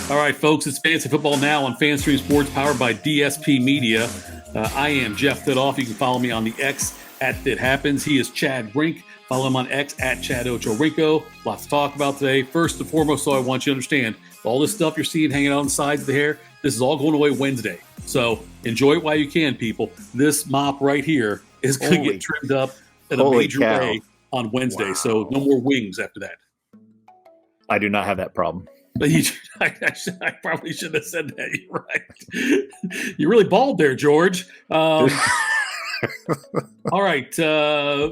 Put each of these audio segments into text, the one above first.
All right, folks, it's Fantasy Football Now on FanStream Sports, powered by DSP Media. I am Jeff Thidoff. You can follow me on the X at ThidHappens. He is Chad Brink. Follow him on X at Chad Ochorinco. Lots to talk about today. First and foremost, so I want you to understand, all this stuff you're seeing hanging out on the sides of the hair, this is all going away Wednesday. So enjoy it while you can, people. This mop right here is going to get trimmed up in a major way on Wednesday. Wow. So no more wings after that. I do not have that problem. But I probably shouldn't have said that. You're right. You're really bald there, George. All right. Are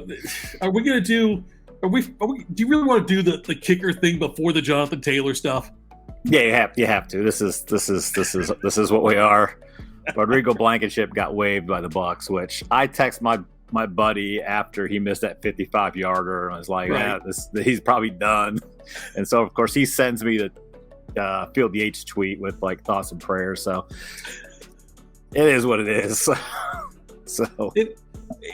we going to do? Do you really want to do the kicker thing before the Jonathan Taylor stuff? Yeah, you have to. This is what we are. Rodrigo Blankenship got waived by the Bucs, which I text my buddy after he missed that 55-yarder, and I was like, right. He's probably done. And so, of course, he sends me the Field the H tweet with like thoughts and prayers. So it is what it is.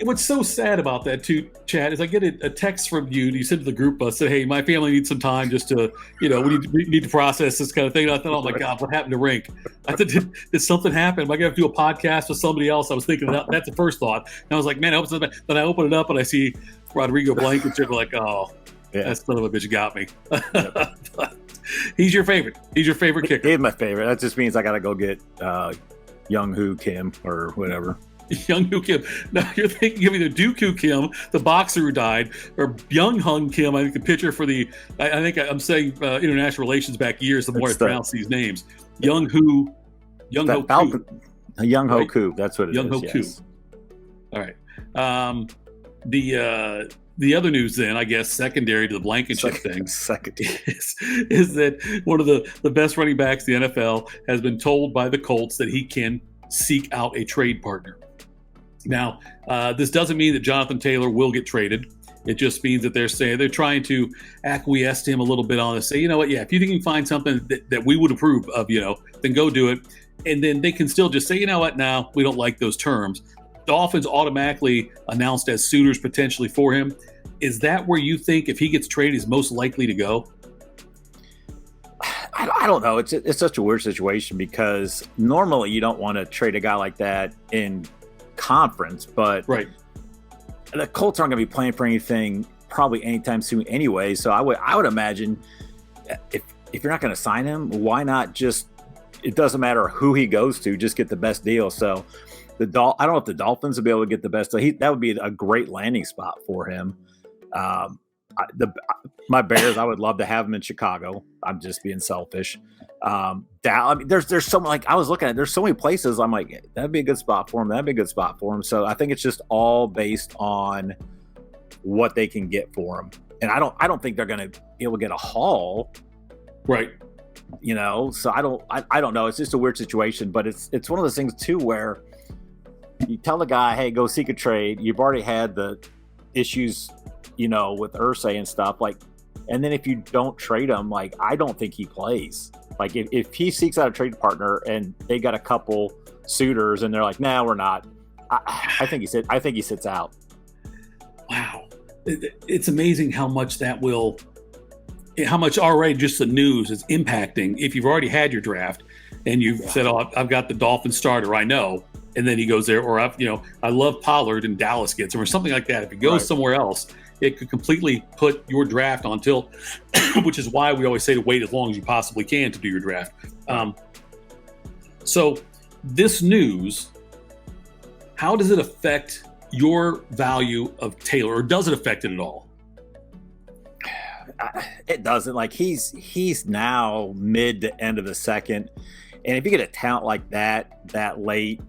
What's so sad about that too, Chad, is I get a text from you. You sent to the group said, "Hey, my family needs some time just to, we need to process this kind of thing." And I thought, "Oh my God, what happened to Rink?" I thought, did something happen? Am I gonna have to do a podcast with somebody else? I was thinking that's the first thought. And I was like, man, I hope something. Then I open it up and I see Rodrigo Blankenship. Like, oh, yeah. That son of a bitch got me. Yep. He's your favorite. He's your favorite kicker. He's my favorite. That just means I got to go get Young Hoo Kim or whatever. Young Hoo Kim. Now you're thinking of either Dooku Kim, the boxer who died, or Young Hung Kim. I think the pitcher for the. I think I'm saying international relations back years. The more I pronounce these names, Young Hoo. Young Ho Koo. Young Ho Koo. That's what it Young is. Ho Koo. Yes. All right. The other news then, I guess, secondary to the Blankenship thing, is that one of the best running backs in the NFL has been told by the Colts that he can seek out a trade partner. Now, this doesn't mean that Jonathan Taylor will get traded. It just means that they're trying to acquiesce to him a little bit on this. Say, you know what, yeah, if you think you can find something that we would approve of, then go do it. And then they can still just say, you know what, now we don't like those terms. Dolphins automatically announced as suitors potentially for him. Is that where you think if he gets traded, he's most likely to go? I don't know. It's such a weird situation because normally you don't want to trade a guy like that in conference, but right. The Colts aren't going to be playing for anything probably anytime soon anyway. So I would imagine if you're not going to sign him, why not just? It doesn't matter who he goes to, just get the best deal. So I don't know if the Dolphins will be able to get the best deal. That would be a great landing spot for him. My Bears, I would love to have him in Chicago. I'm just being selfish. There's so many, I was looking at, there's so many places I'm like, that'd be a good spot for him. So I think it's just all based on what they can get for him. And I don't think they're going to be able to get a haul. Right. So I don't know. It's just a weird situation, but it's one of those things too, where you tell the guy, hey, go seek a trade. You've already had the issues, with Irsay and stuff, and then if you don't trade him, I don't think he plays. If he seeks out a trade partner and they got a couple suitors and they're like, nah, we're not. I think he sits out. Wow. It's amazing how much already just the news is impacting. If you've already had your draft and you've said, oh, I've got the Dolphins starter, I know. And then he goes there, or I love Pollard and Dallas gets him or something like that. If he goes somewhere else, it could completely put your draft on tilt, which is why we always say to wait as long as you possibly can to do your draft. So this news, how does it affect your value of Taylor, or does it affect it at all? It doesn't. He's now mid to end of the second, and if you get a talent like that late,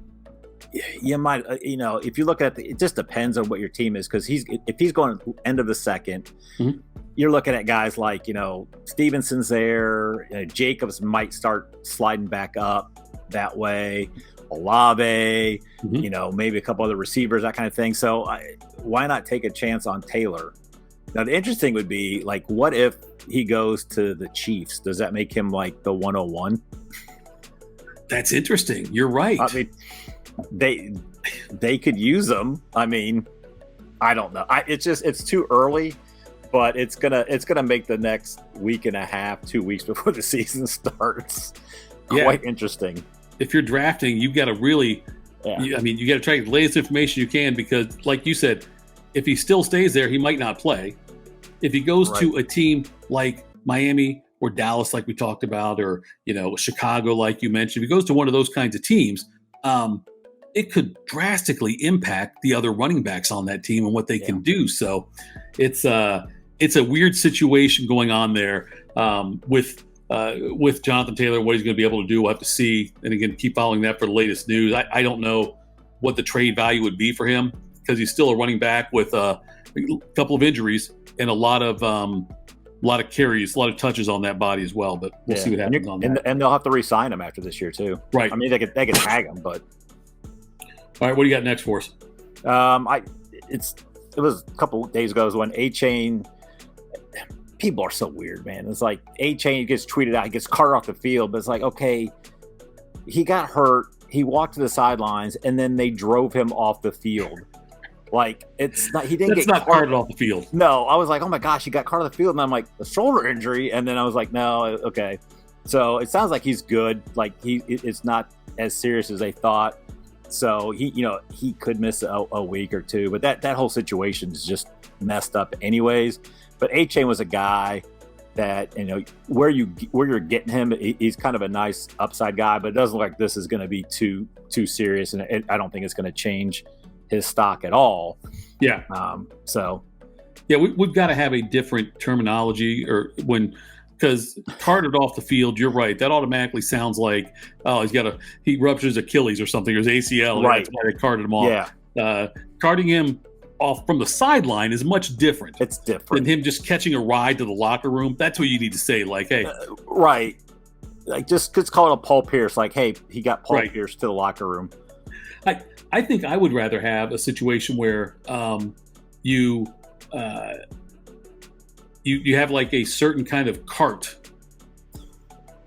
you might, if you look at it just depends on what your team is, because if he's going end of the second, mm-hmm. You're looking at guys like Stevenson's there, Jacobs might start sliding back up that way, Olave, mm-hmm. Maybe a couple other receivers, that kind of thing. So why not take a chance on Taylor? Now the interesting would be what if he goes to the Chiefs? Does that make him the 101? That's interesting. You're right. I mean, they could use them. I mean, I don't know. It's too early, but it's gonna make the next week and a half, 2 weeks before the season starts quite interesting. If you're drafting, you've got to really, you got to try to get the latest information you can, because, like you said, if he still stays there, he might not play. If he goes to a team like Miami or Dallas, like we talked about, or Chicago, like you mentioned, if he goes to one of those kinds of teams, it could drastically impact the other running backs on that team and what they can do. So it's a weird situation going on there with Jonathan Taylor. What he's going to be able to do, we'll have to see. And again, keep following that for the latest news. I don't know what the trade value would be for him, because he's still a running back with a couple of injuries and a lot of carries, a lot of touches on that body as well. But we'll see what happens on that. And they'll have to re-sign him after this year too. Right. I mean, they could tag him, but. All right, what do you got next for us? It was a couple days ago when A-Chain. People are so weird, man. It's like A-Chain gets tweeted out, he gets carted off the field, but it's like, okay, he got hurt, he walked to the sidelines, and then they drove him off the field. Like, it's not, he didn't get carted off the field. No, I was like, oh my gosh, he got carted off the field, and I'm like, a shoulder injury, and then I was like, no, okay. So it sounds like he's good. Like, it's not as serious as they thought. So he could miss a week or two, but that whole situation is just messed up anyways. But A-Chain was a guy that, where you're getting him, he's kind of a nice upside guy, but it doesn't look like this is going to be too serious, and I don't think it's going to change his stock at all. Yeah. We've got to have a different terminology, because carted off the field, you're right. That automatically sounds like, he ruptured his Achilles or something, or his ACL. Right. That's why they carted him off. Yeah. Carting him off from the sideline is much different. It's different than him just catching a ride to the locker room. That's what you need to say. Like, hey, right. Like, just call it a Paul Pierce. Like, hey, he got Paul Pierce to the locker room. I think I would rather have a situation where you have like a certain kind of cart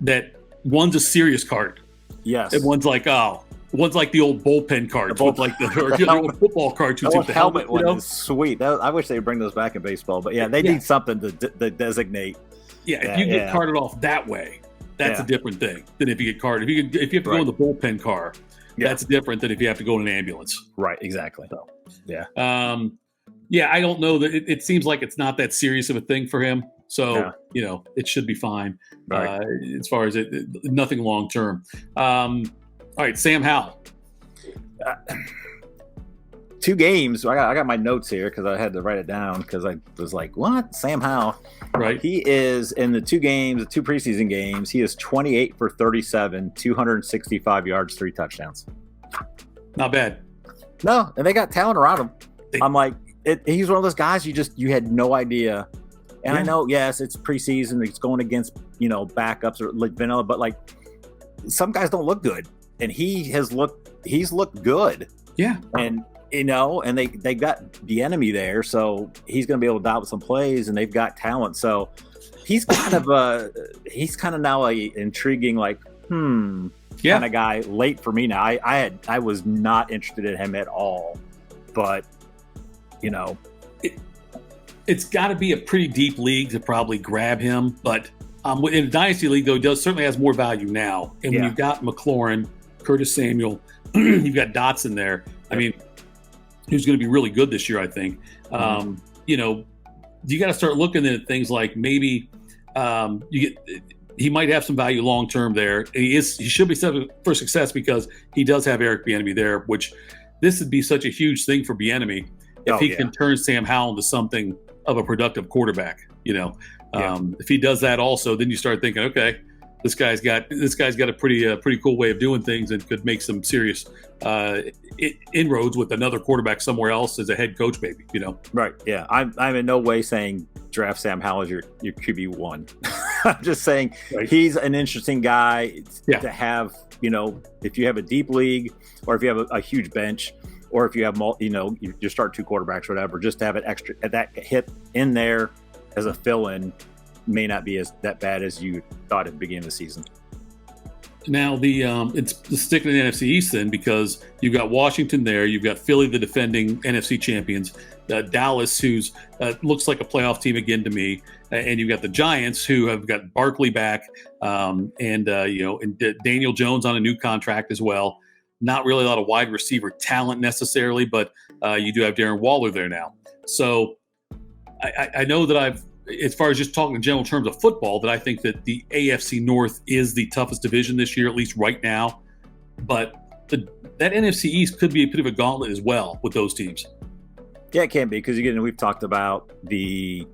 that one's a serious cart. Yes. And one's like the old bullpen carts, with like the old football cartridge with the helmet one is sweet. I wish they would bring those back in baseball, but they need something to designate. Yeah, if you get carted off that way, that's a different thing than if you get carted. If you have to go in the bullpen car, that's different than if you have to go in an ambulance. Right, exactly. So, I don't know that it seems like it's not that serious of a thing for him. So, it should be fine as far as nothing long term. All right, Sam Howell. 2 games. I got my notes here because I had to write it down because I was like, what? Sam Howell. Right. He is in the 2 preseason games. He is 28 for 37, 265 yards, 3 touchdowns. Not bad. No, and they got talent around him. I'm like, he's one of those guys you had no idea. And I know, yes, it's preseason. It's going against, backups or like vanilla, but like some guys don't look good. And he's looked good. Yeah. And, and they got the enemy there. So he's going to be able to dial up some plays, and they've got talent. So he's kind of now a intriguing, like, kind of guy late for me now. I was not interested in him at all, but it's got to be a pretty deep league to probably grab him. But in a dynasty league, though, he certainly has more value now. And when you've got McLaurin, Curtis Samuel, you've got Dotson there. I mean, who's going to be really good this year, I think. You got to start looking at things like maybe he might have some value long term there. And he should be set for success because he does have Eric Bieniemy there, which this would be such a huge thing for Bieniemy if he can turn Sam Howell into something of a productive quarterback. If he does that also, then you start thinking, okay, this guy's got a pretty cool way of doing things and could make some serious inroads with another quarterback somewhere else as a head coach, maybe. Right? Yeah, I'm in no way saying draft Sam Howell as your QB1. I'm just saying he's an interesting guy to have. If you have a deep league, or if you have a huge bench, or if you have you start 2 quarterbacks or whatever, just to have it extra that hit in there as a fill-in may not be that bad as you thought at the beginning of the season. Now it's sticking in the NFC East then, because you've got Washington there, you've got Philly, the defending NFC champions, Dallas, who's looks like a playoff team again to me, and you've got the Giants, who have got Barkley back, and Daniel Jones on a new contract as well. Not really a lot of wide receiver talent necessarily, but you do have Darren Waller there now. So I know that as far as just talking in general terms of football, that I think that the AFC North is the toughest division this year, at least right now. But that NFC East could be a bit of a gauntlet as well with those teams. Yeah, it can be, because again, we've talked about the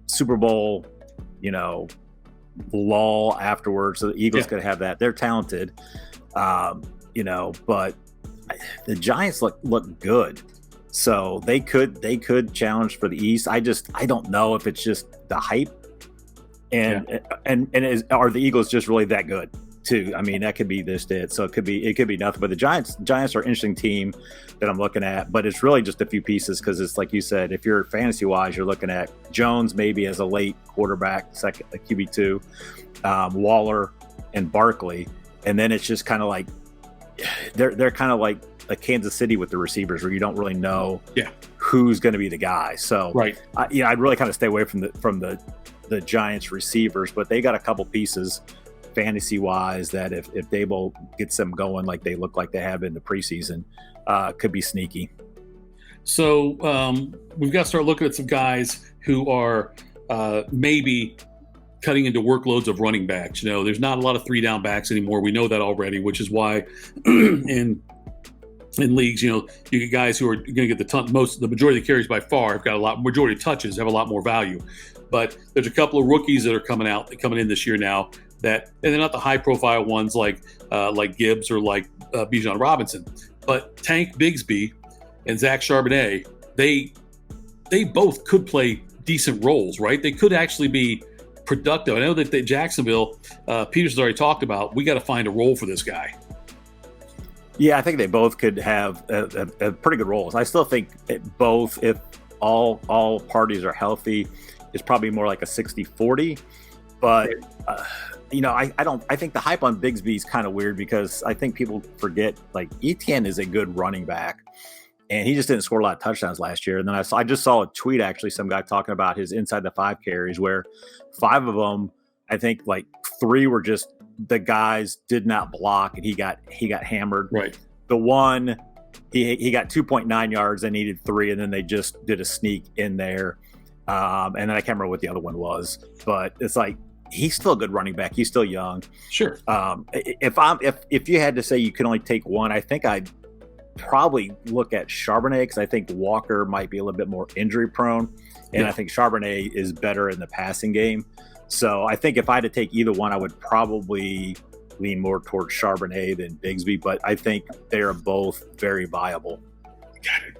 Super Bowl, lull afterwards. So the Eagles could have that. They're talented, but the Giants look good. So they could challenge for the East. I don't know if it's just the hype, and are the Eagles just really that good too? I mean, that could be this it. So it could be nothing. But the Giants are an interesting team that I'm looking at. But it's really just a few pieces, because it's like you said, if you're fantasy wise, you're looking at Jones maybe as a late quarterback, second QB2, Waller and Barkley, and then it's just kind of like they're kind of like Kansas City with the receivers, where you don't really know who's going to be the guy. So I'd really kind of stay away from the Giants receivers, but they got a couple pieces fantasy wise that if Dable gets them going like they look like they have in the preseason, could be sneaky. So we've got to start looking at some guys who are maybe cutting into workloads of running backs. There's not a lot of 3-down backs anymore. We know that already, which is why in leagues, you get guys who are going to get the majority of the carries by far have got majority of touches, have a lot more value. But there's a couple of rookies that are coming in this year now and they're not the high profile ones like Gibbs or like Bijan Robinson, but Tank Bigsby and Zach Charbonnet, they both could play decent roles, right? They could actually be productive. I know that Jacksonville, Peterson's already talked about, we got to find a role for this guy. Yeah, I think they both could have a pretty good roles. I still think both, if all parties are healthy, is probably more like a 60-40. But I think the hype on Bigsby is kind of weird, because I think people forget, like, Etienne is a good running back, and he just didn't score a lot of touchdowns last year. And then I just saw a tweet, actually, some guy talking about his inside the 5 carries, where 5 of them, I think like 3 were just the guys did not block, and he got hammered. Right. The one, he got 2.9 yards and needed 3, and then they just did a sneak in there. And then I can't remember what the other one was, but it's like, he's still a good running back. He's still young. Sure. If you had to say you could only take one, I think I'd probably look at Charbonnet, because I think Walker might be a little bit more injury prone, and I think Charbonnet is better in the passing game. So I think if I had to take either one, I would probably lean more towards Charbonnet than Bigsby, but I think they are both very viable. Got it.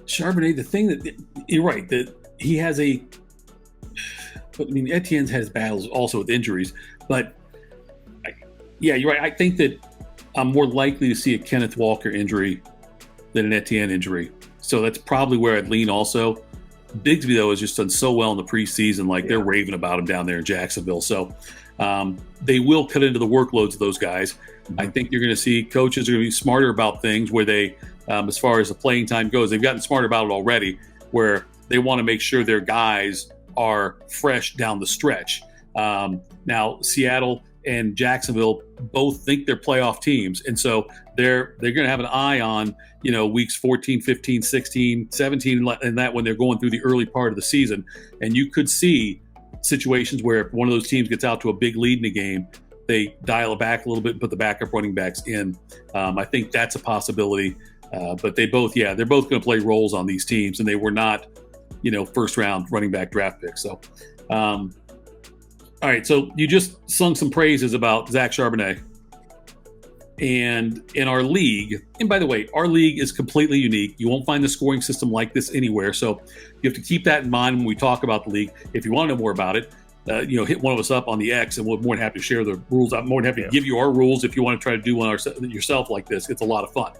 Charbonnet, the thing that you're right, that he has but I mean, Etienne's has battles also with injuries, but you're right. I think that I'm more likely to see a Kenneth Walker injury than an Etienne injury. So that's probably where I'd lean also. Bigsby, though, has just done so well in the preseason. They're raving about him down there in Jacksonville. So they will cut into the workloads of those guys. Mm-hmm. I think you're going to see coaches are going to be smarter about things where they, as far as the playing time goes, they've gotten smarter about it already, where they want to make sure their guys are fresh down the stretch. Now, Seattle and Jacksonville both think they're playoff teams. And so they're going to have an eye on, weeks 14, 15, 16, 17, and that when they're going through the early part of the season. And you could see situations where if one of those teams gets out to a big lead in a game, they dial it back a little bit and put the backup running backs in. I think that's a possibility. But they're both going to play roles on these teams, and they were not, first round running back draft picks. So, all right. So you just sung some praises about Zach Charbonnet. And in our league, and by the way, our league is completely unique. You won't find the scoring system like this anywhere. So you have to keep that in mind when we talk about the league. If you want to know more about it, hit one of us up on the X, and we're more than happy to share the rules. I'm more than happy to give you our rules if you want to try to do one yourself like this. It's a lot of fun.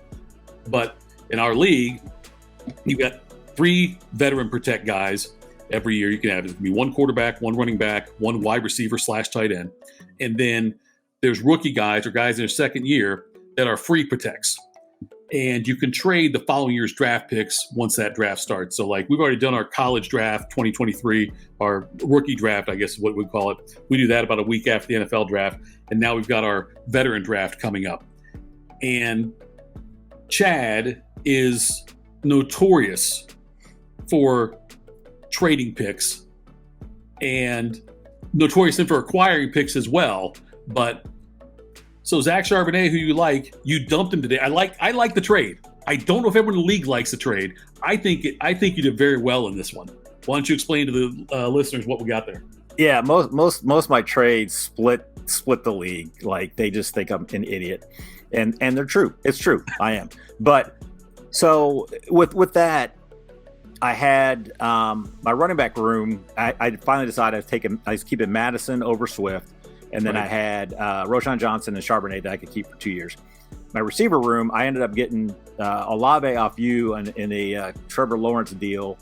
But in our league, you've got 3 veteran protect guys every year. You can have it can be 1 quarterback, 1 running back, 1 wide receiver / tight end, and then there's rookie guys or guys in their second year that are free protects. And you can trade the following year's draft picks once that draft starts. So, like, we've already done our college draft 2023, our rookie draft, I guess is what we call it. We do that about a week after the NFL draft. And now we've got our veteran draft coming up. And Chad is notorious for trading picks and notorious for acquiring picks as well. But so Zach Charbonnet, who you like, you dumped him today. I like the trade. I don't know if everyone in the league likes the trade. I think you did very well in this one. Why don't you explain to the listeners what we got there? Yeah, most of my trades split the league. Like, they just think I'm an idiot, and they're true. It's true. I am. But so with that, I had my running back room. I finally decided I was keeping Madison over Swift. And then I had Roshan Johnson and Charbonnet that I could keep for 2 years. My receiver room, I ended up getting Olave off you in a Trevor Lawrence deal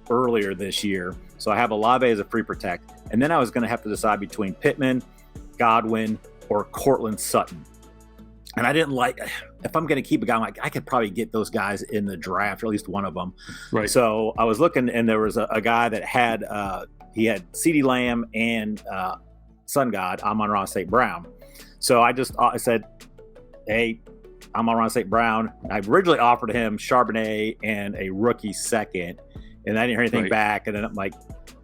earlier this year. So I have Olave as a free protect. And then I was going to have to decide between Pittman, Godwin, or Cortland Sutton. And I didn't like, if I'm going to keep a guy, I'm like, I could probably get those guys in the draft, or at least one of them. Right. So I was looking, and there was a guy that had, he had CeeDee Lamb and Sun God, Amon-Ra St. Brown. So I said, hey, Amon-Ra St. Brown. I originally offered him Charbonnet and a rookie second, and I didn't hear anything back. And then I'm like,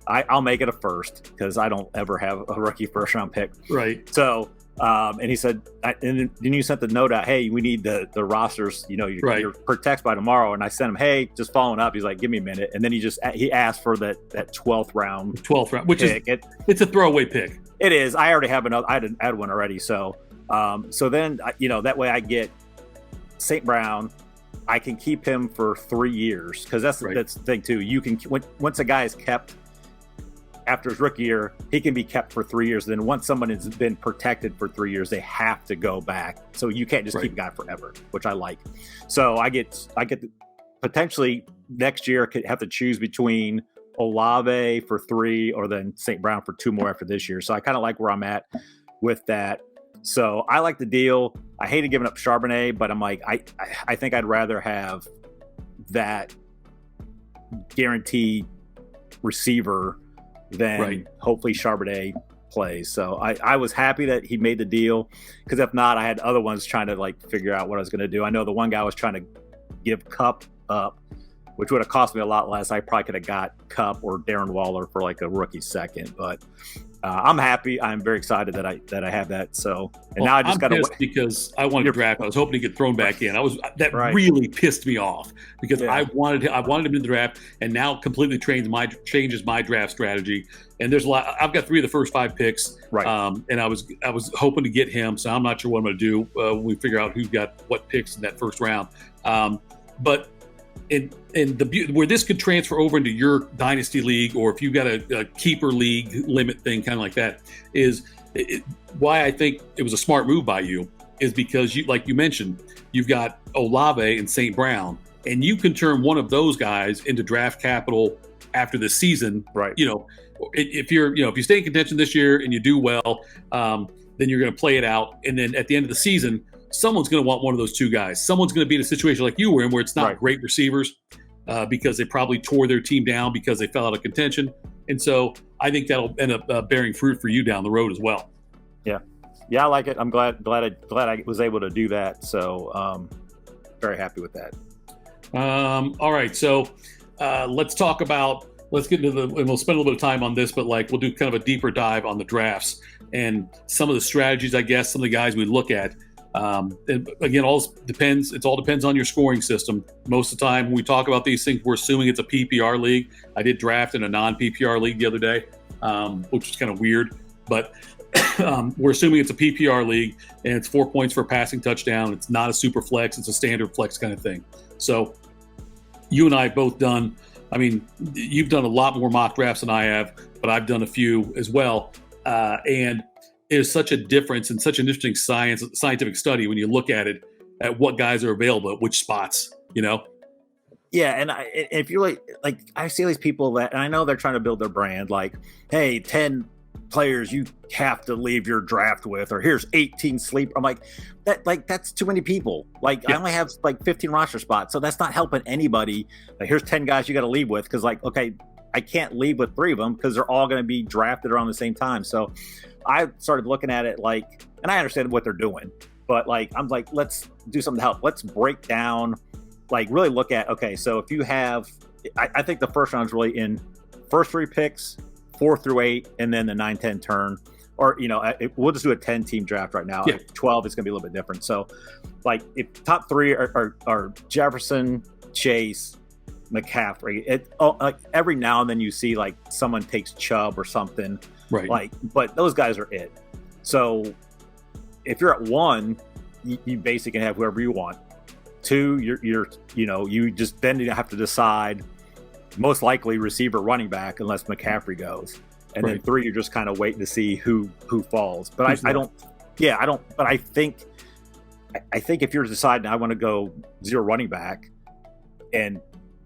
I'll make it a first, because I don't ever have a rookie first round pick. Right. So, and he said, and then you sent the note out, hey, we need the rosters, your protects by tomorrow. And I sent him, hey, just following up. He's like, give me a minute. And then he asked for that 12th round, which pick. It's a throwaway pick. It is. I already have another. I had one already. So then, that way I get St. Brown. I can keep him for 3 years, because that's the thing too. You can, once a guy is kept after his rookie year, he can be kept for 3 years. Then once someone has been protected for 3 years, they have to go back. So you can't just keep a guy forever, which I like. So I get potentially next year could have to choose between Olave for 3 or then St. Brown for 2 more after this year. So I kind of like where I'm at with that. So I like the deal. I hated giving up Charbonnet, but I'm like, I think I'd rather have that guaranteed receiver than hopefully Charbonnet plays. So I was happy that he made the deal, because if not, I had other ones trying to figure out what I was going to do. I know the one guy was trying to give Kupp up, which would have cost me a lot less. I probably could have got Kupp or Darren Waller for a rookie second, but I'm happy. I'm very excited that I have that. So, and now I just got to wait, because I wanted to draft. I was hoping to get thrown back in. Really pissed me off, because I wanted him in the draft, and now completely changes my draft strategy. And there's a lot. I've got 3 of the first 5 picks, and I was hoping to get him. So I'm not sure what I'm going to do when we figure out who's got what picks in that first round. But where this could transfer over into your dynasty league, or if you've got a keeper league limit thing, kind of like that, is why I think it was a smart move by you, is because like you mentioned, you've got Olave and St. Brown, and you can turn one of those guys into draft capital after the season. Right. If you stay in contention this year and you do well, then you're going to play it out, and then at the end of the season, someone's going to want one of those 2 guys. Someone's going to be in a situation like you were in, where it's not great receivers because they probably tore their team down because they fell out of contention. And so I think that'll end up bearing fruit for you down the road as well. Yeah. Yeah, I like it. I'm glad I was able to do that. So very happy with that. All right. So let's get into and we'll spend a little bit of time on this, but we'll do kind of a deeper dive on the drafts and some of the strategies, I guess, some of the guys we look at. And again, it all depends on your scoring system. Most of the time when we talk about these things, we're assuming it's a PPR league. I did draft in a non-PPR league the other day, which is kind of weird, but we're assuming it's a PPR league, and it's 4 points for a passing touchdown. It's not a super flex. It's a standard flex kind of thing. So you and I have both you've done a lot more mock drafts than I have, but I've done a few as well. And it is such a difference and such an interesting scientific study when you look at it, at what guys are available at which spots, Yeah, and if you're like I see these people that, and I know they're trying to build their brand, like, hey, 10 players you have to leave your draft with, or here's 18 sleep. I'm like, that's too many people. Like, I only have like 15 roster spots, so that's not helping anybody. Like, here's 10 guys you got to leave with, because like, okay, I can't leave with 3 of them because they're all going to be drafted around the same time. So I started looking at it like, and I understand what they're doing, but like, I'm like, let's do something to help. Let's break down, like really look at, okay, so if you have, I think the first round is really in first 3 picks, 4 through 8, and then the 9-10 turn. Or, you know, we'll just do a 10-team draft right now. At 12, it's going to be a little bit different. So, like, if top 3 are Jefferson, Chase, McCaffrey, like every now and then you see like someone takes Chubb or something, right? Like, but those guys are it. So, if you're at 1, you basically can have whoever you want. 2, you're you just then you have to decide. Most likely receiver, running back, unless McCaffrey goes, and then 3 you're just kind of waiting to see who falls. But I don't. But I think if you're deciding I want to go 0 running back, and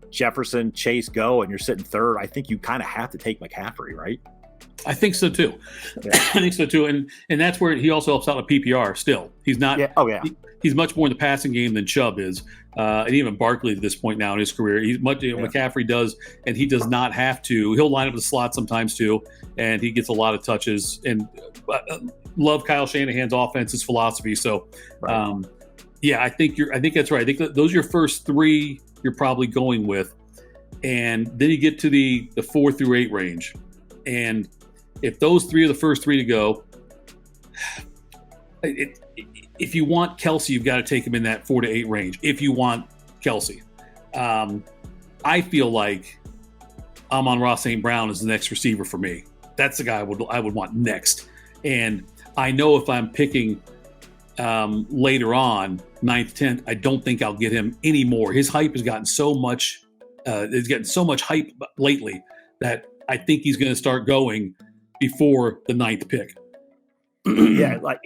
Jefferson, Chase go, and you're sitting 3rd, I think you kind of have to take McCaffrey, right? I think so too. Yeah. I think so too, and that's where he also helps out a PPR. Still, he's not. Yeah. Oh yeah. He's much more in the passing game than Chubb is, and even Barkley at this point now in his career. He's much. McCaffrey does, and he does not have to. He'll line up the slot sometimes too, and he gets a lot of touches. And love Kyle Shanahan's offense, his philosophy. So, I think that's right. I think those are your first 3 you're probably going with, and then you get to the 4 through 8 range, and if those 3 are the first 3 to go, if you want Kelsey, you've got to take him in that 4 to 8 range. If you want Kelsey, I feel like Amon-Ra St. Brown is the next receiver for me. That's the guy I would want next. And I know if I'm picking later on, 9th, 10th, I don't think I'll get him anymore. His hype has gotten so much. It's getting so much hype lately that I think he's going to start going before the 9th pick. Yeah, like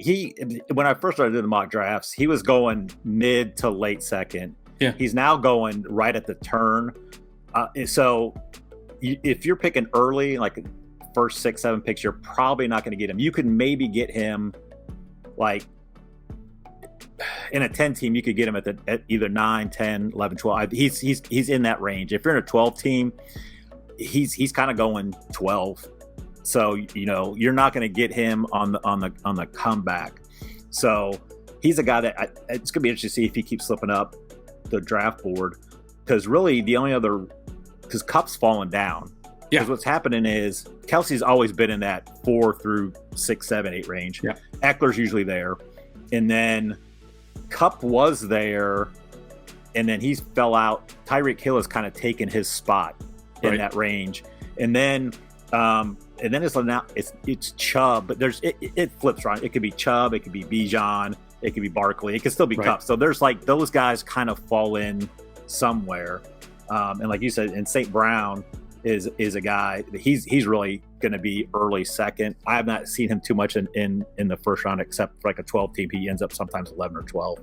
when I first started doing the mock drafts, he was going mid to late 2nd. Yeah, he's now going right at the turn. So if you're picking early, like first 6, 7 picks, you're probably not going to get him. You can maybe get him like in a 10 team. You could get him at either 9, 10, 11, 12. He's in that range. If you're in a 12 team, he's kind of going 12. So, you're not going to get him on the comeback. So he's a guy that it's going to be interesting to see if he keeps slipping up the draft board, because really because Kupp's fallen down. Yeah. Because what's happening is Kelsey's always been in that 4 through 6, 7, 8 range. Yeah. Eckler's usually there. And then Kupp was there, and then he's fell out. Tyreek Hill has kind of taken his spot in that range. And then it's Chubb, but it flips around. It could be Chubb, it could be Bijan, it could be Barkley, it could still be Kupp. So there's like those guys kind of fall in somewhere. And like you said, and St. Brown is a guy that he's really going to be early 2nd. I have not seen him too much in the first round, except for like a 12 team. He ends up sometimes 11 or 12.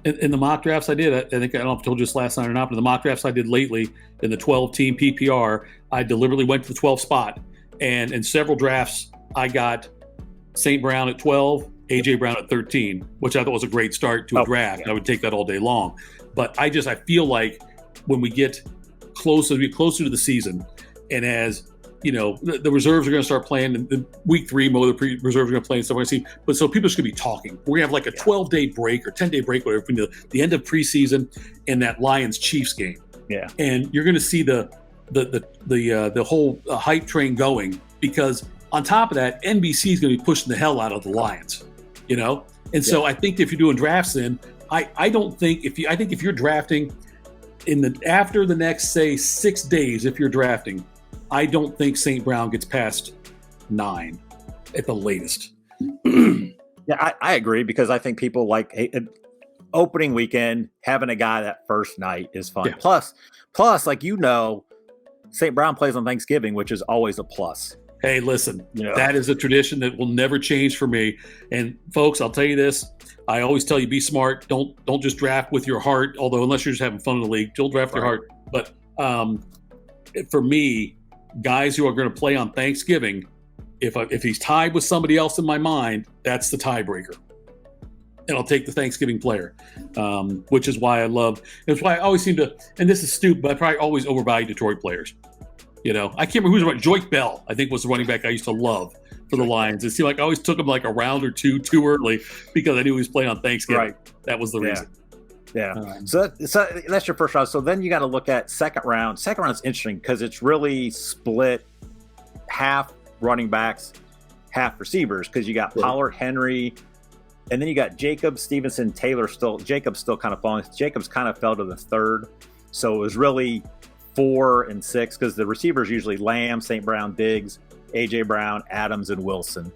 In the mock drafts I did, I think I don't know if I told you this last night or not, but the mock drafts I did lately in the 12-team PPR, I deliberately went to the 12th spot. And in several drafts, I got St. Brown at 12, A.J. Brown at 13, which I thought was a great start to a draft. Yeah. I would take that all day long. But I feel like when we get closer to the season, and as the reserves are going to start playing in week 3, most of the reserves are going to play and stuff. But so people are going to be talking. We're going to have like a 12-day break or 10-day break, whatever, from the end of preseason and that Lions-Chiefs game. Yeah, and you're going to see the whole hype train going, because on top of that, NBC is going to be pushing the hell out of the Lions, And so I think if you're doing drafts, then I think if you're drafting after the next, say, 6 days, if you're drafting, I don't think St. Brown gets past 9 at the latest. Yeah, I agree, because I think people like opening weekend, having a guy that first night is fun. Yeah. Plus, like St. Brown plays on Thanksgiving, which is always a plus. Hey, listen, that is a tradition that will never change for me. And folks, I'll tell you this. I always tell you, be smart. Don't just draft with your heart, although unless you're just having fun in the league, you'll draft with your heart. But for me, guys who are going to play on Thanksgiving, if he's tied with somebody else in my mind, that's the tiebreaker. And I'll take the Thanksgiving player, which is why it's why I always seem to, and this is stupid, but I probably always overvalue Detroit players. I can't remember who's right. Joyke Bell, I think, was the running back I used to love for the Lions. It seemed like I always took him like a round or two too early because I knew he was playing on Thanksgiving. Right. That was the reason. Yeah. So that's your first round. So then you got to look at second round. Second round is interesting because it's really split half running backs, half receivers, because you got Pollard, Henry, and then you got Jacobs, Stevenson, Taylor. Jacobs still kind of falling. Jacobs kind of fell to the third. So it was really 4 and 6 because the receivers usually Lamb, St. Brown, Diggs, A.J. Brown, Adams, and Wilson.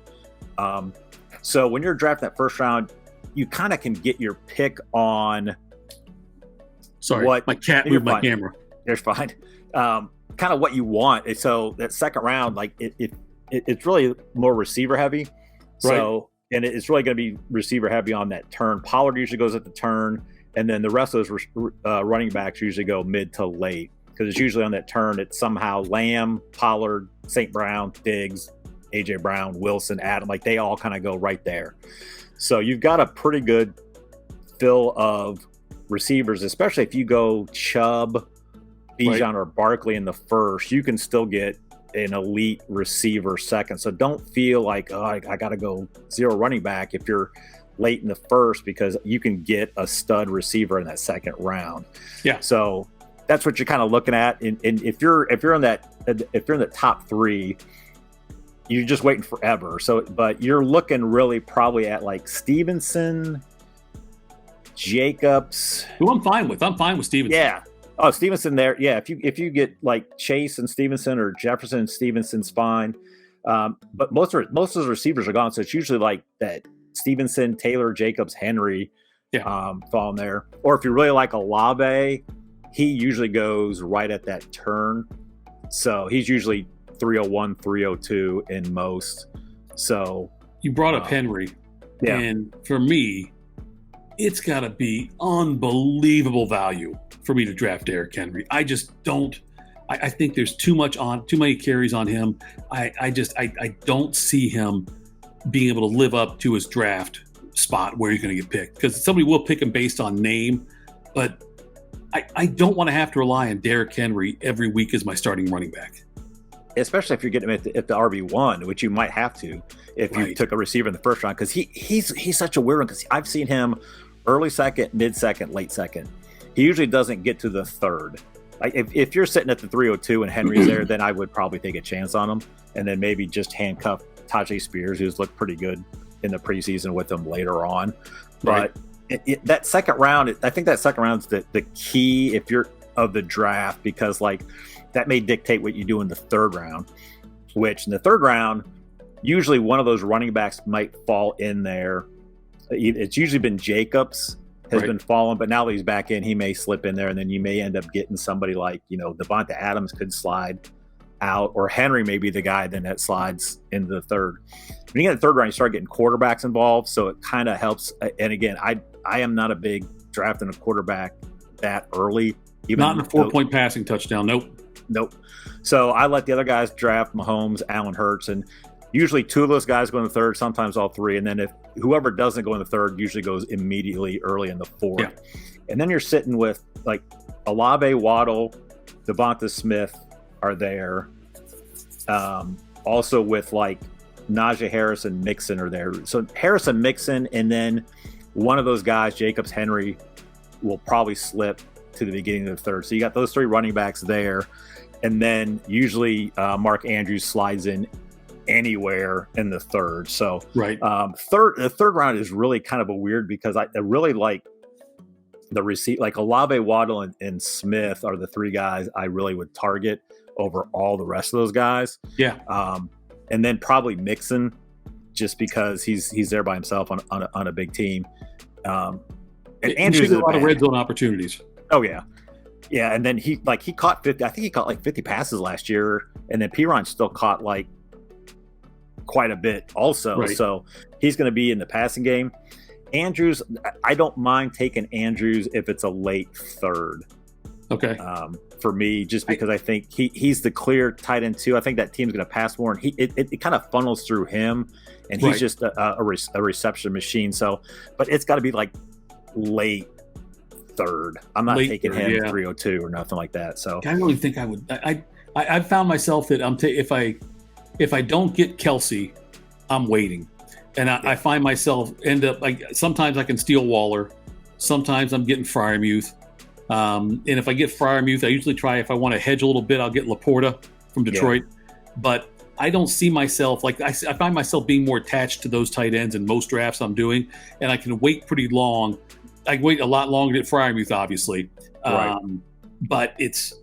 So when you're drafting that first round, you kind of can get your pick on. Sorry, my cat moved my camera. It's fine. Kind of what you want. So that second round, like it's really more receiver heavy. So and it's really going to be receiver heavy on that turn. Pollard usually goes at the turn, and then the rest of those running backs usually go mid to late because it's usually on that turn. It's somehow Lamb, Pollard, St. Brown, Diggs, A.J. Brown, Wilson, Adam. Like they all kind of go right there. So you've got a pretty good fill of receivers, especially if you go Chubb, Bijan, or Barkley in the first. You can still get an elite receiver second. So don't feel like, I got to go 0 running back if you're late in the first, because you can get a stud receiver in that second round. Yeah. So that's what you're kind of looking at. And if you're in the top 3, you're just waiting forever. So, but you're looking really probably at like Stevenson, Jacobs. Who I'm fine with. I'm fine with Stevenson. Yeah. Oh, Stevenson there. Yeah. If you get like Chase and Stevenson or Jefferson and Stevenson's fine. But most of those receivers are gone. So it's usually like that Stevenson, Taylor, Jacobs, Henry falling there. Or if you really like Olave, he usually goes right at that turn. So he's usually 301, 302 in most. So you brought up Henry. Yeah. And for me, it's got to be unbelievable value for me to draft Derrick Henry. I just don't. I think there's too many carries on him. I don't see him being able to live up to his draft spot where he's going to get picked, because somebody will pick him based on name, but I don't want to have to rely on Derrick Henry every week as my starting running back. Especially if you're getting him at the RB1, which you might have to if you took a receiver in the first round, because he's such a weird one, because I've seen him early second, mid second, late second. He usually doesn't get to the third. Like if you're sitting at the 302 and Henry's there, then I would probably take a chance on him, and then maybe just handcuff Tajay Spears, who's looked pretty good in the preseason with him later on. But that second round, I think that second round is the key if you're of the draft, because like that may dictate what you do in the third round, which in the third round, usually one of those running backs might fall in there. It's usually been Jacobs has been falling, but now that he's back in, he may slip in there, and then you may end up getting somebody like, Devonta Adams could slide out, or Henry may be the guy then that slides into the third. When you get in the third round, you start getting quarterbacks involved, so it kind of helps. And again, I am not a big drafting a quarterback that early. Even not in a 4-point passing touchdown. Nope. So I let the other guys draft Mahomes, Allen Hurts, and usually 2 of those guys go in the third, sometimes all 3. And then if whoever doesn't go in the third usually goes immediately early in the 4th. Yeah. And then you're sitting with like Olave, Waddle, Devonta Smith are there. Also with like Najee Harris and Mixon are there. So Harris and Mixon, and then one of those guys, Jacobs, Henry, will probably slip to the beginning of the third. So you got those 3 running backs there. And then usually Mark Andrews slides in anywhere in the third. So the third round is really kind of a weird, because I really like the receipt, like Olave, Waddle, and Smith are the 3 guys I really would target over all the rest of those guys. Yeah. And then probably Mixon, just because he's there by himself on a big team. And Andrews a lot of red zone opportunities. Oh yeah. Yeah. And then he caught 50, I think he caught like 50 passes last year. And then Piron still caught like quite a bit also. So he's going to be in the passing game. Andrews, I don't mind taking Andrews if it's a late third. Okay. For me, just because I think he's the clear tight end too. I think that team's going to pass more, and it kind of funnels through him, and he's just a reception machine. So, but it's got to be like late third. I'm not taking him 302 or nothing like that. So I really think I would. I found myself that if I don't get Kelsey, I'm waiting, and I find myself end up like sometimes I can steal Waller, sometimes I'm getting Freiermuth. And if I get Freiermuth, I usually try, if I want to hedge a little bit, I'll get Laporta from Detroit. Yeah. But I don't see myself, like I find myself being more attached to those tight ends in most drafts I'm doing, and I can wait pretty long. I can wait a lot longer to get Freiermuth, obviously. Right. But it's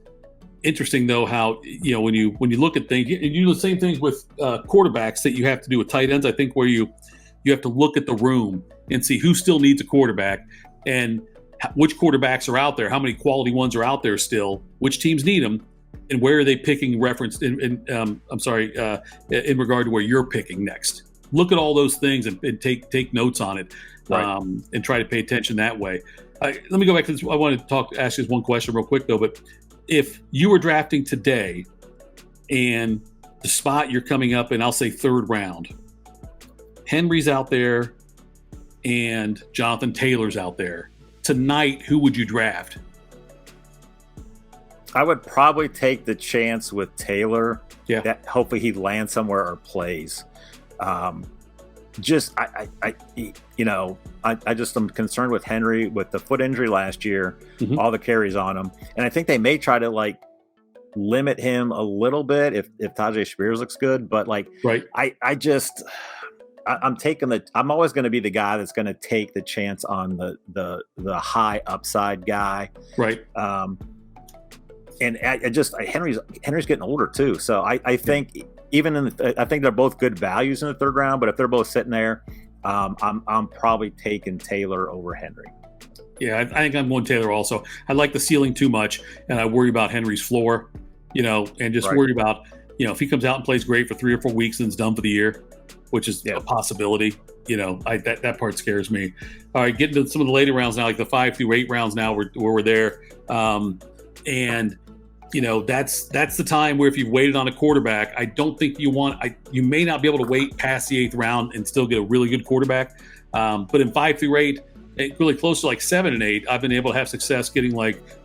interesting, though, how, when you look at things, you do the same things with quarterbacks that you have to do with tight ends, I think, where you have to look at the room and see who still needs a quarterback and which quarterbacks are out there, how many quality ones are out there still, which teams need them, and where are they picking reference in regard to where you're picking next. Look at all those things and take notes on it, right. And try to pay attention that way. Let me go back to this. I want to ask you one question real quick, though. But if you were drafting today and the spot you're coming up in, I'll say third round, Henry's out there and Jonathan Taylor's out there, tonight, who would you draft? I would probably take the chance with Taylor. Yeah. That hopefully he lands somewhere or plays. I just am concerned with Henry with the foot injury last year, all the carries on him, and I think they may try to limit him a little bit if Tajay Spears looks good, but right. I'm always going to be the guy that's going to take the chance on the high upside guy. Right. And Henry's getting older too. So I think I think they're both good values in the third round, but if they're both sitting there, I'm probably taking Taylor over Henry. Yeah, I think I'm going Taylor also. I like the ceiling too much, and I worry about Henry's floor, and just worry about, if he comes out and plays great for 3 or 4 weeks and is done for the year, which is a possibility. That part scares me. All right, getting to some of the later rounds now, like the 5 through 8 rounds now where we're there. And that's the time where if you've waited on a quarterback, I don't think you may not be able to wait past the 8th round and still get a really good quarterback. But in 5 through 8, really close to 7 and 8, I've been able to have success getting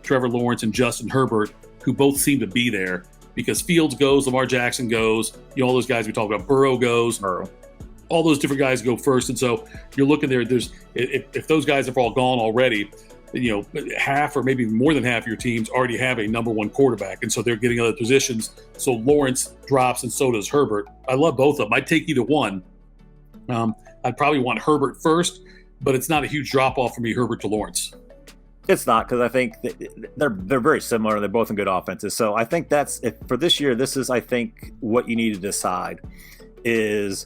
Trevor Lawrence and Justin Herbert, who both seem to be there. Because Fields goes, Lamar Jackson goes, all those guys we talked about, Burrow goes, all those different guys go first. And so you're looking there, if those guys have all gone already, half or maybe more than half of your teams already have a number one quarterback. And so they're getting other positions. So Lawrence drops and so does Herbert. I love both of them. I'd take either one. I'd probably want Herbert first, but it's not a huge drop off for me, Herbert to Lawrence. It's not, because I think they're very similar. They're both in good offenses. So I think for this year, this is, I think, what you need to decide is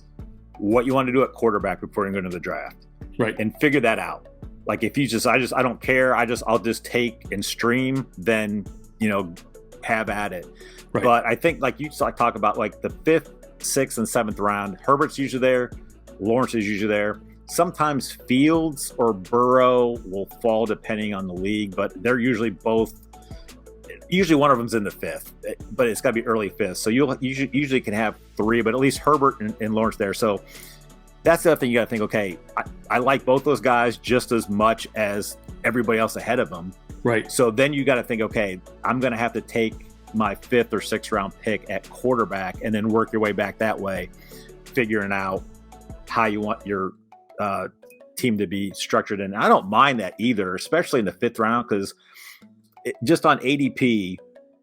what you want to do at quarterback before you go into the draft. Right. And figure that out. If you I don't care. I'll just take and stream, then, have at it. Right. But I think you talk about the 5th, 6th, and 7th round, Herbert's usually there. Lawrence is usually there. Sometimes Fields or Burrow will fall depending on the league, but they're usually both. Usually one of them's in the 5th, but it's got to be early 5th. So you usually can have 3, but at least Herbert and Lawrence there. So that's the other thing you got to think. Okay, I like both those guys just as much as everybody else ahead of them. Right. So then you got to think, okay, I'm going to have to take my 5th or 6th round pick at quarterback, and then work your way back that way, figuring out how you want your team to be structured. And I don't mind that either, especially in the 5th round, because just on ADP,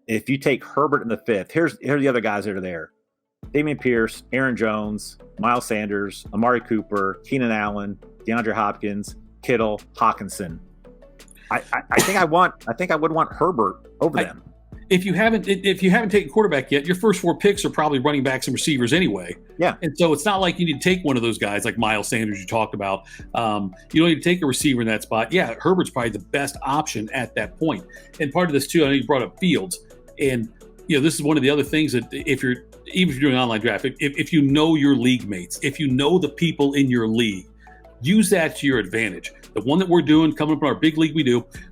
if you take Herbert in the 5th, here's the other guys that are there: Dameon Pierce, Aaron Jones, Miles Sanders, Amari Cooper, Keenan Allen, DeAndre Hopkins, Kittle, Hawkinson. I think I would want Herbert over them. If you haven't taken quarterback yet, your first 4 picks are probably running backs and receivers anyway. Yeah. And so it's not like you need to take one of those guys like Miles Sanders you talked about. You don't need to take a receiver in that spot. Yeah, Herbert's probably the best option at that point. And part of this too, I know you brought up Fields, and this is one of the other things that even if you're doing an online draft, if you know your league mates, if you know the people in your league, use that to your advantage. The one that we're doing coming up in our big league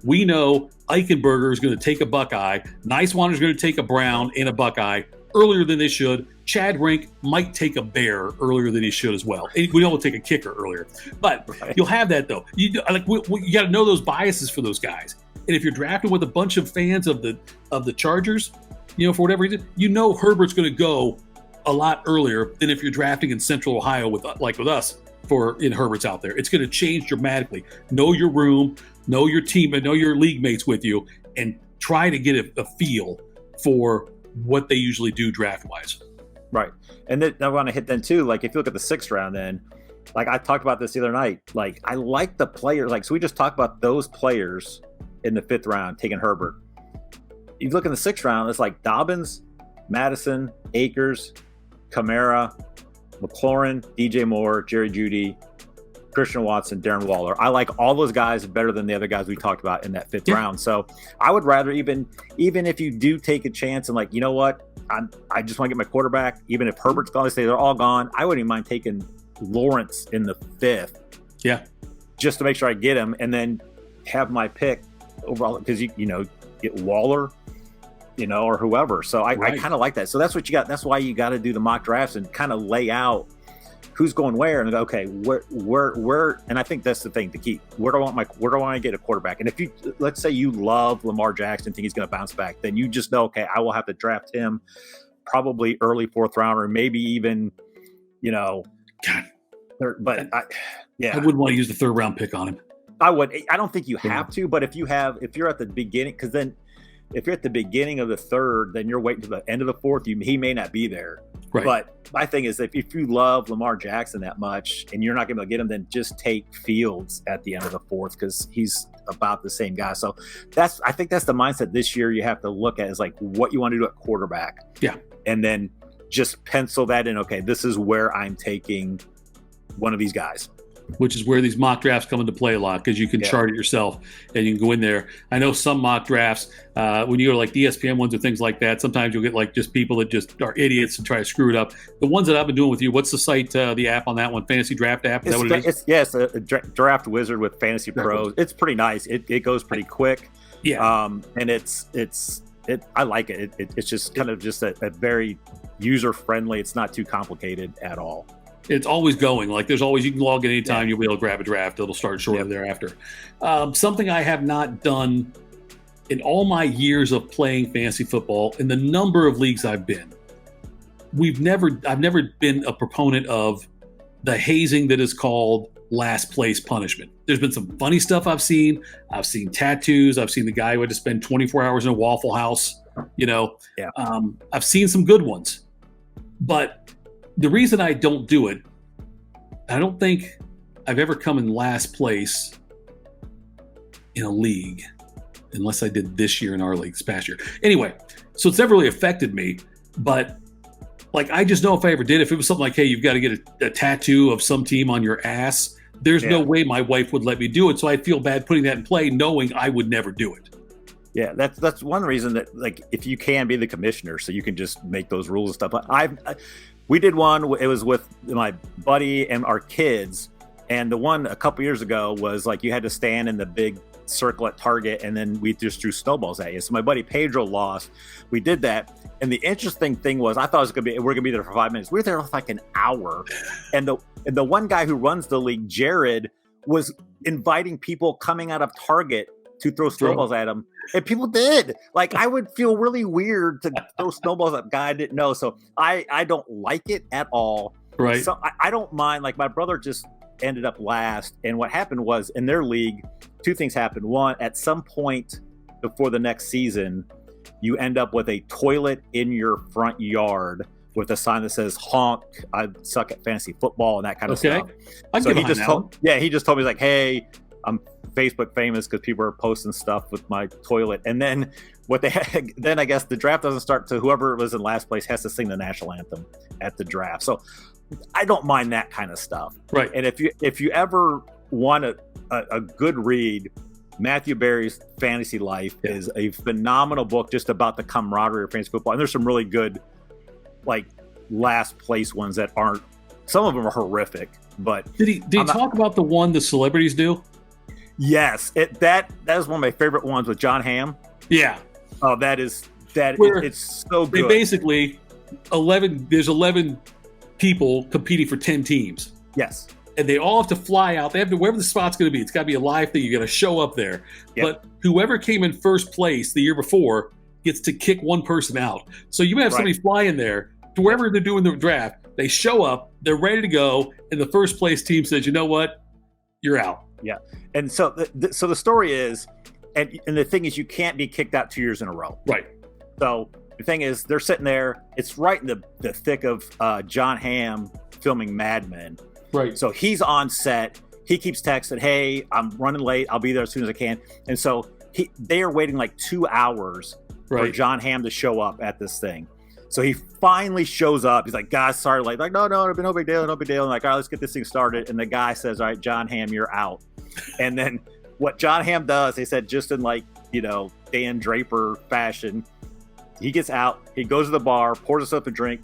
we know Eichenberger is going to take a Buckeye. Nicewater is going to take a Brown and a Buckeye earlier than they should. Chad Rink might take a Bear earlier than he should as well. We know he'll take a kicker earlier. But you'll have that, though. You got to know those biases for those guys. And if you're drafting with a bunch of fans of the Chargers, for whatever reason, Herbert's going to go a lot earlier than if you're drafting in Central Ohio with us in Herbert's out there. It's going to change dramatically. Know your room, know your team, and know your league mates with you, and try to get a feel for what they usually do draft-wise. Right. And then I want to hit then too, like if you look at the 6th round then, like I talked about this the other night, like I like the players, like so we just talked about those players in the 5th round taking Herbert. You look in the 6th round, it's like Dobbins, Madison, Akers, Kamara, McLaurin, DJ Moore, Jerry Jeudy, Christian Watson, Darren Waller. I like all those guys better than the other guys we talked about in that 5th round. So I would rather even if you do take a chance and like, you know what, I just want to get my quarterback, even if Herbert's gone, they say they're all gone, I wouldn't even mind taking Lawrence in the 5th. Yeah. Just to make sure I get him and then have my pick overall because you get Waller, or whoever. So I kind of like that. So that's what you got. That's why you got to do the mock drafts and kind of lay out who's going where and go, okay, where, and I think that's the thing to keep. Where do I want to get a quarterback? And if you, let's say you love Lamar Jackson, think he's going to bounce back, then you just know, okay, I will have to draft him probably early 4th round or maybe even, God. But I wouldn't want to use the 3rd round pick on him. I would. I don't think you have to, but if you're at the beginning, because then if you're at the beginning of the 3rd, then you're waiting to the end of the 4th. He may not be there. Right. But my thing is, if you love Lamar Jackson that much and you're not going to get him, then just take Fields at the end of the 4th because he's about the same guy. So I think that's the mindset this year you have to look at is like what you want to do at quarterback. Yeah. And then just pencil that in. Okay, this is where I'm taking one of these guys. Which is where these mock drafts come into play a lot because you can chart it yourself and you can go in there. I know some mock drafts, when you go to like the ESPN ones or things like that, sometimes you'll get like just people that just are idiots and try to screw it up. The ones that I've been doing with you, what's the site, the app on that one? Fantasy Draft app? Is that what it is? It's a Draft Wizard with Fantasy Pros. It's pretty nice. It goes pretty quick. Yeah. And I like it. It's just kind of just a very user friendly. It's not too complicated at all. It's always going. Like there's always, you can log in anytime, you'll be able to grab a draft. It'll start shortly thereafter. Something I have not done in all my years of playing fantasy football in the number of leagues I've been. I've never been a proponent of the hazing that is called last place punishment. There's been some funny stuff I've seen. I've seen tattoos. I've seen the guy who had to spend 24 hours in a Waffle House. I've seen some good ones, but the reason I don't do it, I don't think I've ever come in last place in a league, unless I did this year in our league, this past year. Anyway, so it's never really affected me, but like I just know if I ever did, if it was something like, hey, you've got to get a tattoo of some team on your ass, there's no way my wife would let me do it. So I'd feel bad putting that in play, knowing I would never do it. Yeah, that's one reason that, like, if you can be the commissioner, so you can just make those rules and stuff. We did one. It was with my buddy and our kids, and the one a couple years ago was like you had to stand in the big circle at Target, and then we just threw snowballs at you. So my buddy Pedro lost. We did that, and the interesting thing was I thought it was we're gonna be there for 5 minutes. We were there for like an hour, and the one guy who runs the league, Jared, was inviting people coming out of Target to throw snowballs at him. And people did. Like, I would feel really weird to throw snowballs at a guy I didn't know. So I don't like it at all. Right. So I don't mind. Like, my brother just ended up last. And what happened was, in their league, 2 things happened. One, at some point before the next season, you end up with a toilet in your front yard with a sign that says honk, I suck at fantasy football and that kind of stuff. He just told me, like, hey, I'm Facebook famous because people are posting stuff with my toilet. And then then I guess the draft doesn't start to whoever was in last place has to sing the national anthem at the draft. So I don't mind that kind of stuff. Right. And if you ever want a good read, Matthew Berry's Fantasy Life is a phenomenal book just about the camaraderie of fantasy football. And there's some really good, like, last place ones that aren't, some of them are horrific, but did he talk about the one the celebrities do? Yes, that is one of my favorite ones with John Hamm. Yeah. Oh, it's so good. They basically there's 11 people competing for 10 teams. Yes. And they all have to fly out. They have to, wherever the spot's going to be. It's got to be a live thing. You got to show up there. Yep. But whoever came in first place the year before gets to kick one person out. So you have somebody fly in there to wherever they're doing the draft. They show up, they're ready to go, and the first place team says, "You know what? You're out." Yeah. And so the story is, and the thing is, you can't be kicked out 2 years in a row. Right. So the thing is, they're sitting there. It's right in the thick of John Hamm filming Mad Men. Right. So he's on set. He keeps texting, "Hey, I'm running late. I'll be there as soon as I can." And so they are waiting like 2 hours for John Hamm to show up at this thing. So he finally shows up. He's like, "Guys, sorry, like no big deal, no big deal." And like, "All right, let's get this thing started." And the guy says, "All right, John Hamm, you're out." And then what John Hamm does, they said, just in like, Dan Draper fashion, he gets out, he goes to the bar, pours himself a drink,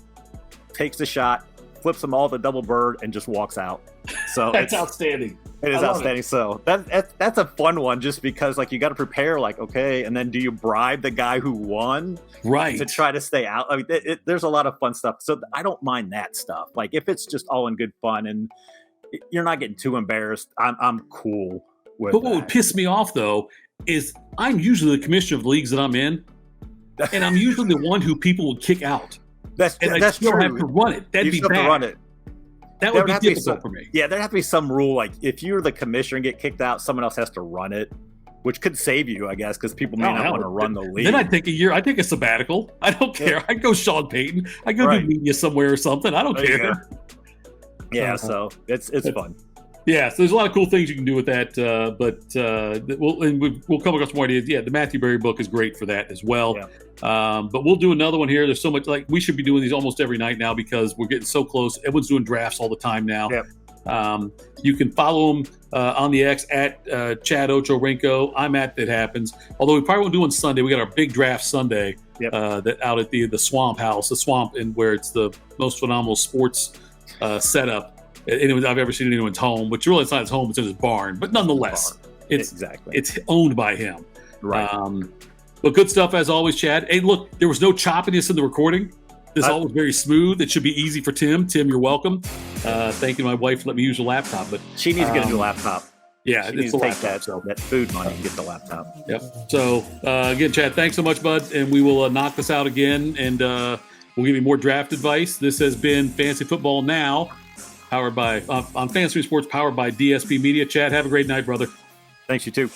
takes the shot, flips them all the double bird, and just walks out. So that's outstanding. It is outstanding. So that's a fun one, just because like you got to prepare, like, okay, and then do you bribe the guy who won, right, to try to stay out? I mean, there's a lot of fun stuff. So I don't mind that stuff. Like if it's just all in good fun and you're not getting too embarrassed, I'm cool with But what that. would piss me off though is I'm usually the commissioner of the leagues that I'm in, and I'm usually the one who people would kick out. That's still true. have to run it. That'd be bad. To run it. That would be difficult for me. Yeah, there'd have to be some rule, like if you're the commissioner and get kicked out, someone else has to run it, which could save you, I guess, because people may not want to run the league. Then I'd take a year. I'd take a sabbatical. I don't care. I'd go Sean Payton. I'd go do media somewhere or something. I don't care. Yeah, so it's fun. Yeah, so there's a lot of cool things you can do with that, but we'll come across more ideas. Yeah, the Matthew Berry book is great for that as well. Yeah. But we'll do another one here. There's so much, like we should be doing these almost every night now because we're getting so close. Everyone's doing drafts all the time now. Yep. You can follow him on the X at Chad Ochorinco. I'm at That Happens. Although we probably won't do on Sunday. We got our big draft Sunday that out at the Swamp House, the Swamp, and where it's the most phenomenal sports setup I've ever seen in anyone's home, which really it's not his home, it's in his barn. But nonetheless, it's owned by him. Right. But good stuff as always, Chad. Hey, look, there was no choppiness in the recording. This all was very smooth. It should be easy for Tim. Tim, you're welcome. Thank you to my wife for letting me use the laptop. But she needs to get a new laptop. Yeah, she needs to take that food money and get the laptop. Yep. So again, Chad, thanks so much, bud. And we will knock this out again, and we'll give you more draft advice. This has been Fantasy Football Now, powered by on Fantasy Sports, powered by DSP Media. Chad, have a great night, brother. Thanks, you too.